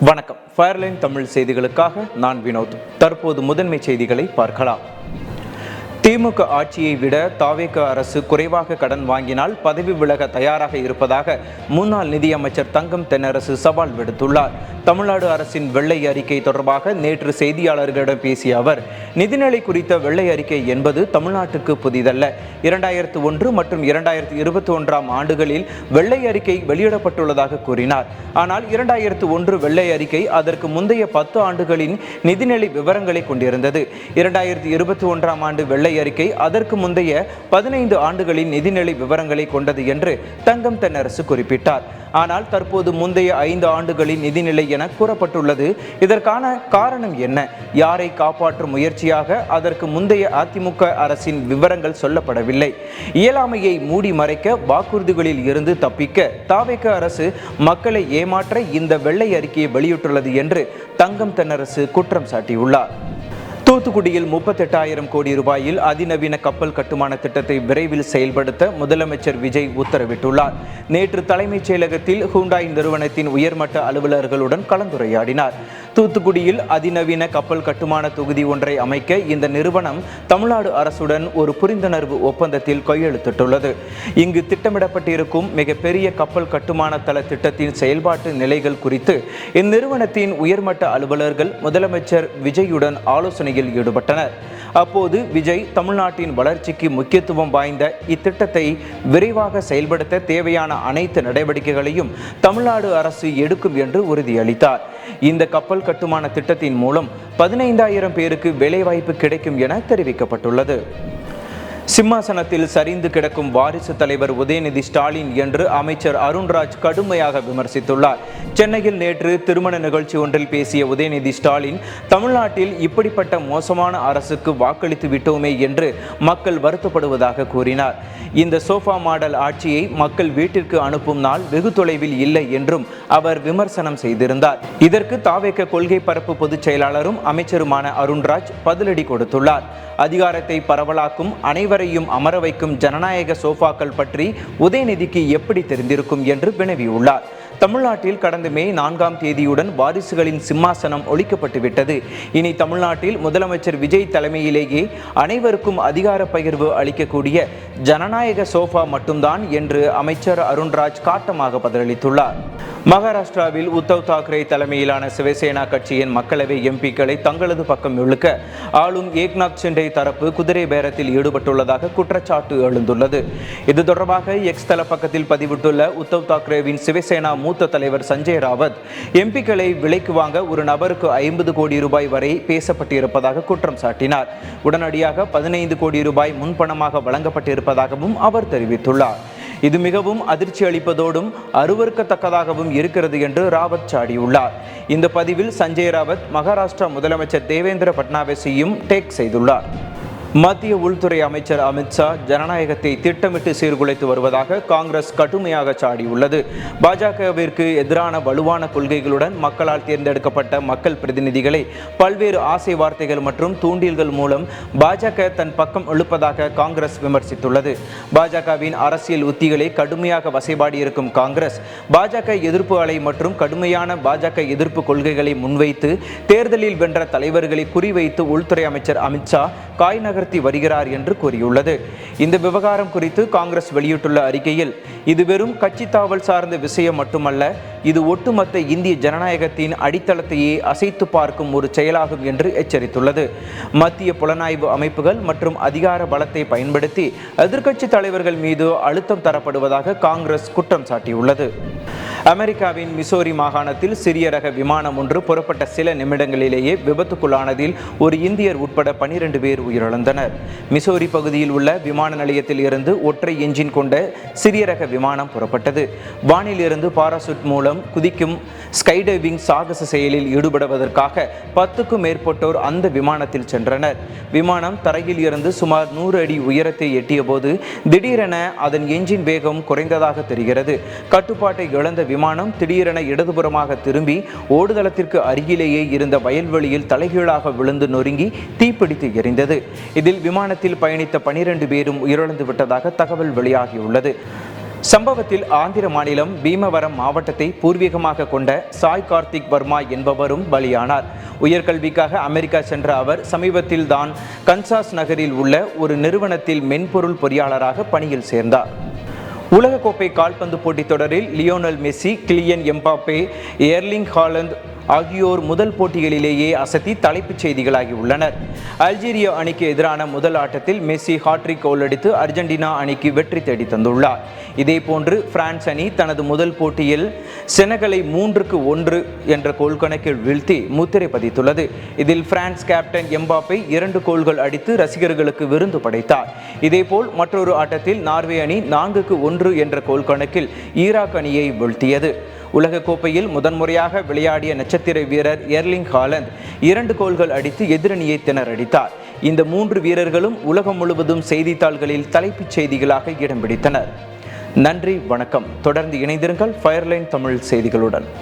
வணக்கம். ஃபயர்லைன் தமிழ் செய்திகளுக்காக நான் வினோத். தற்போது முதன்மை செய்திகளை பார்க்கலாம். திமுக ஆட்சியை விட தாவேக அரசு குறைவாக கடன் வாங்கினால் பதவி விலக தயாராக இருப்பதாக முன்னாள் நிதியமைச்சர் தங்கம் தென்னரசு சவால் விடுத்துள்ளார். தமிழ்நாடு அரசின் வெள்ளை அறிக்கை தொடர்பாக நேற்று செய்தியாளர்களிடம் பேசிய அவர், நிதிநிலை குறித்த வெள்ளை அறிக்கை என்பது தமிழ்நாட்டுக்கு புதிதல்ல. 2001 மற்றும் 2021 ஆண்டுகளில் வெள்ளை அறிக்கை வெளியிடப்பட்டுள்ளதாக கூறினார். ஆனால் 2001 வெள்ளை அறிக்கை அதற்கு முந்தைய 10 ஆண்டுகளின் நிதிநிலை விவரங்களை கொண்டிருந்தது. 2021 ஆண்டு வெள்ளை அறிக்கை அதற்கு முந்தைய 15 ஆண்டுகளின் நிதிநிலை விவரங்களை கொண்டது என்று தங்கம் தென்னரசு குறிப்பிட்டார். ஆனால் தற்போது முந்தைய 5 ஆண்டுகளின் நிதிநிலை என கூறப்பட்டுள்ளது. இதற்கான காரணம் என்ன? யாரை காப்பாற்றும் முயற்சியாக அதற்கு முந்தைய அதிமுக அரசின் விவரங்கள் சொல்லப்படவில்லை. இயலாமையை மூடி மறைக்க, வாக்குறுதிகளில் இருந்து தப்பிக்க தாவேக அரசு மக்களை ஏமாற்ற இந்த வெள்ளை அறிக்கையை வெளியிட்டுள்ளது என்று தங்கம் தென்னரசு குற்றம் சாட்டியுள்ளார். தூத்துக்குடியில் 38,000 கோடி ரூபாயில் அதிநவீன கப்பல் கட்டுமான திட்டத்தை விரைவில் செயல்படுத்த முதலமைச்சர் விஜய் உத்தரவிட்டுள்ளார். நேற்று தலைமைச் செயலகத்தில் ஹூண்டாய் நிறுவனத்தின் உயர்மட்ட அலுவலர்களுடன் கலந்துரையாடினார். தூத்துக்குடியில் அதிநவீன கப்பல் கட்டுமான தொகுதி ஒன்றை அமைக்க இந்த நிறுவனம் தமிழ்நாடு அரசுடன் ஒரு புரிந்துணர்வு ஒப்பந்தத்தில் கையெழுத்திட்டுள்ளது. இங்கு திட்டமிடப்பட்டிருக்கும் மிகப்பெரிய கப்பல் கட்டுமான தள திட்டத்தின் செயல்பாட்டு நிலைகள் குறித்து இந்நிறுவனத்தின் உயர்மட்ட அலுவலர்கள் முதலமைச்சர் விஜயுடன் ஆலோசனையில் ஈடுபட்டனர். அப்போது விஜய் தமிழ்நாட்டின் வளர்ச்சிக்கு முக்கியத்துவம் வாய்ந்த இத்திட்டத்தை விரைவாக செயல்படுத்த தேவையான அனைத்து நடவடிக்கைகளையும் தமிழ்நாடு அரசு எடுக்கும் என்று உறுதியளித்தார். இந்த கப்பல் கட்டுமான திட்டத்தின் மூலம் 15,000 பேருக்கு வேலைவாய்ப்பு கிடைக்கும் என தெரிவிக்கப்பட்டுள்ளது. சிம்மாசனத்தில் சரிந்து கிடக்கும் வாரிசு தலைவர் உதயநிதி ஸ்டாலின் என்று அமைச்சர் அருண்ராஜ் கடுமையாக விமர்சித்துள்ளார். சென்னையில் நேற்று திருமண நிகழ்ச்சி ஒன்றில் பேசிய உதயநிதி ஸ்டாலின், தமிழ்நாட்டில் இப்படிப்பட்ட மோசமான அரசுக்கு வாக்களித்து விட்டோமே என்று மக்கள் வருத்தப்படுவதாக கூறினார். இந்த சோஃபா மாடல் ஆட்சியை மக்கள் வீட்டிற்கு அனுப்பும் நாள் வெகு தொலைவில் இல்லை என்றும் அவர் விமர்சனம் செய்திருந்தார். இதற்கு தாவேக கொள்கை பரப்பு பொதுச் செயலாளரும் அமைச்சருமான அருண்ராஜ் பதிலடி கொடுத்துள்ளார். அதிகாரத்தை பரவலாக்கும், அனைவரையும் அமர வைக்கும் ஜனநாயக சோஃபாக்கள் பற்றி உதயநிதிக்கு எப்படி தெரிந்திருக்கும் என்று வினவியுள்ளார். தமிழ்நாட்டில் கடந்த மே 4ஆம் தேதியுடன் வாரிசுகளின் சிம்மாசனம் ஒழிக்கப்பட்டு விட்டது. இனி தமிழ்நாட்டில் முதலமைச்சர் விஜய் தலைமையிலேயே அனைவருக்கும் அதிகார பகிர்வு அளிக்கக்கூடிய ஜனநாயக சோஃபா மட்டும்தான் என்று அமைச்சர் அருண்ராஜ் காட்டமாக பதிலளித்துள்ளார். மகாராஷ்டிராவில் உத்தவ் தாக்கரே தலைமையிலான சிவசேனா கட்சியின் மக்களவை எம்பிக்களை தங்களது பக்கம் இழுக்க ஆளும் ஏக்நாத் ஷிண்டே தரப்பு குதிரை பேரத்தில் ஈடுபட்டுள்ளதாக குற்றச்சாட்டு எழுந்துள்ளது. இது தொடர்பாக எக்ஸ் தள பக்கத்தில் பதிவிட்டுள்ள உத்தவ் தாக்கரேவின் சிவசேனா மூத்த தலைவர் சஞ்சய் ராவத், எம்பிக்களை விலைக்கு வாங்க ஒரு நபருக்கு 50 கோடி ரூபாய் வரை பேசப்பட்டிருப்பதாக குற்றம் சாட்டினார். உடனடியாக 15 கோடி ரூபாய் முன்பணமாக வழங்கப்பட்டிருப்பதாகவும் அவர் தெரிவித்துள்ளார். இது மிகவும் அதிர்ச்சி அளிப்பதோடும் அருவருக்கத்தக்கதாகவும் இருக்கிறது என்று ராவத் சாடியுள்ளார். இந்த பதிவில் சஞ்சய் ராவத் மகாராஷ்டிரா முதலமைச்சர் தேவேந்திர பட்னாவிஸையும் டேக் செய்துள்ளார். மத்திய உள்துறை அமைச்சர் அமித்ஷா ஜனநாயகத்தை திட்டமிட்டு சீர்குலைத்து வருவதாக காங்கிரஸ் கடுமையாக சாடியுள்ளது. பாஜகவிற்கு எதிரான வலுவான கொள்கைகளுடன் மக்களால் தேர்ந்தெடுக்கப்பட்ட மக்கள் பிரதிநிதிகளை பல்வேறு ஆசை வார்த்தைகள் மற்றும் தூண்டில்கள் மூலம் பாஜக தன் பக்கம் இழுப்பதாக காங்கிரஸ் விமர்சித்துள்ளது. பாஜகவின் அரசியல் உத்திகளை கடுமையாக வசைபாடியிருக்கும் காங்கிரஸ் பாஜக எதிர்ப்பு அலை மற்றும் கடுமையான பாஜக எதிர்ப்பு கொள்கைகளை முன்வைத்து தேர்தலில் வென்ற தலைவர்களை குறிவைத்து உள்துறை அமைச்சர் அமித்ஷா காய் நகர்த்தி வருகிறார் என்று கூறியுள்ளது. இந்த விவகாரம் குறித்து காங்கிரஸ் வெளியிட்டுள்ள அறிக்கையில், இது வெறும் கட்சி தாவல் சார்ந்த விஷயம் மட்டுமல்ல, இது ஒட்டுமொத்த இந்திய ஜனநாயகத்தின் அடித்தளத்தையே அசைத்து பார்க்கும் ஒரு செயலாகும் என்று எச்சரித்துள்ளது. மத்திய புலனாய்வு அமைப்புகள் மற்றும் அதிகார பலத்தை பயன்படுத்தி எதிர்க்கட்சி தலைவர்கள் மீது அழுத்தம் தரப்படுவதாக காங்கிரஸ் குற்றம் சாட்டியுள்ளது. அமெரிக்காவின் மிசோரி மாகாணத்தில் சிறிய ரக விமானம் ஒன்று புறப்பட்ட சில நிமிடங்களிலேயே விபத்துக்குள்ளானதில் ஒரு இந்தியர் உட்பட 12 பேர் உயிரிழந்தனர். மிசோரி பகுதியில் உள்ள விமான நிலையத்தில் இருந்து ஒற்றை என்ஜின் கொண்ட சிறிய ரக விமானம் புறப்பட்டது. வானில் இருந்து பாராசூட் மூலம் குதிக்கும் ஸ்கைடைவிங் சாகச செயலில் ஈடுபடுவதற்காக 10க்கும் மேற்பட்டோர் அந்த விமானத்தில் சென்றனர். விமானம் தரையில் இருந்து சுமார் 100 அடி உயரத்தை எட்டிய போது திடீரென அதன் என்ஜின் வேகம் குறைந்ததாக தெரிகிறது. கட்டுப்பாட்டை இழந்த விமானம் திடீரென இடதுபுறமாக திரும்பி ஓடுதளத்திற்கு அருகிலேயே இருந்த வயல்வெளியில் தலைகீழாக விழுந்து நொறுங்கி தீப்பிடித்து எரிந்தது. இதில் விமானத்தில் பயணித்த 12 பேரும் உயிரிழந்து விட்டதாக தகவல் வெளியாகியுள்ளது. சம்பவத்தில் ஆந்திர மாநிலம் பீமவரம் மாவட்டத்தை பூர்வீகமாக கொண்ட சாய் கார்த்திக் வர்மா என்பவரும் பலியானார். உயர்கல்விக்காக அமெரிக்கா சென்ற அவர் சமீபத்தில் தான் கன்சாஸ் நகரில் உள்ள ஒரு நிறுவனத்தில் மென்பொருள் பொறியாளராக பணியில் சேர்ந்தார். உலகக்கோப்பை கால்பந்து போட்டித் தொடரில் Lionel Messi, Kylian Mbappe, Erling Holland ஆகியோர் முதல் போட்டிகளிலேயே அசத்தி தலைப்புச் செய்திகளாகி உள்ளனர். அல்ஜீரியா அணிக்கு எதிரான முதல் ஆட்டத்தில் மெஸ்ஸி ஹாட்ரிக் கோல் அடித்து அர்ஜென்டினா அணிக்கு வெற்றி தேடி தந்துள்ளார். இதேபோன்று பிரான்ஸ் அணி தனது முதல் போட்டியில் செனகலை 3-1 என்ற கோல் கணக்கில் வீழ்த்தி முத்திரை பதித்துள்ளது. இதில் பிரான்ஸ் கேப்டன் எம்பாப்பே 2 கோல்கள் அடித்து ரசிகர்களுக்கு விருந்து படைத்தார். இதேபோல் மற்றொரு ஆட்டத்தில் நார்வே அணி 4-1 என்ற கோல் கணக்கில் ஈராக் அணியை வீழ்த்தியது. உலகக்கோப்பையில் முதன்முறையாக விளையாடிய நட்சத்திர வீரர் எர்லிங் ஹாலந்து 2 கோல்கள் அடித்து எதிரணியை திணறடித்தார். இந்த 3 வீரர்களும் உலகம் முழுவதும் செய்தித்தாள்களில் தலைப்புச் செய்திகளாக இடம் பிடித்தனர். நன்றி, வணக்கம். தொடர்ந்து இணைந்திருங்கள் ஃபயர்லைன் தமிழ் செய்திகளுடன்.